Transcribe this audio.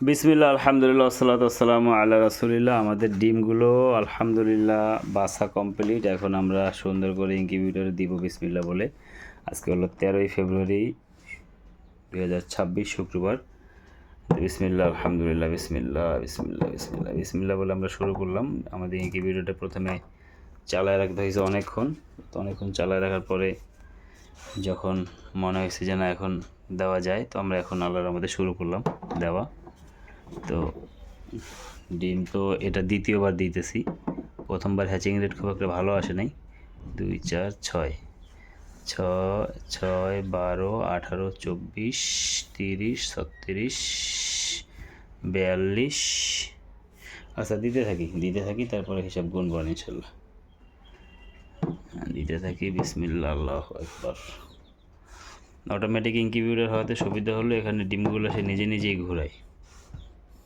বিসমিল্লাহ, আলহামদুলিল্লাহ, আসসালাতু আসসালামু আলা রাসূলিল্লাহ। আমাদের ডিমগুলো আলহামদুলিল্লাহ বাসা কমপ্লিট। এখন আমরা সুন্দর করে ইনকিউবেটরে দিব বিসমিল্লাহ বলে। আজকে হলো 13ই ফেব্রুয়ারি 2026 শুক্রবার। বিসমিল্লাহ, আলহামদুলিল্লাহ, বিসমিল্লাহ বিসমিল্লাহ বিসমিল্লাহ বিসমিল্লাহ বলে আমরা শুরু করলাম। আমাদের ইনকিউবেটরটা প্রথমে চালায় রাখতে হয়েছে অনেকক্ষণ চালায় রাখার পরে যখন মনে হয়েছে যে না এখন দেওয়া যায়, তো আমরা এখন আল্লাহর রহমতে শুরু করলাম দেওয়া। তো ডিম তো এটা দ্বিতীয়বার দিতেছি। প্রথমবার হ্যাচিং রেট খুব একটা ভালো আসে নাই। 2 4 6 6 12 18 24 30 37 42। আচ্ছা, দিতে থাকি তারপরে হিসাব গুনব ইনশাল্লাহ। দিতে থাকি। বিসমিল্লাহ, আল্লাহু আকবার। অটোমেটিক ইনকিউবেটর হওয়াতে সুবিধা হলো এখানে ডিমগুলো সে নিজে নিজেই ঘোরায়।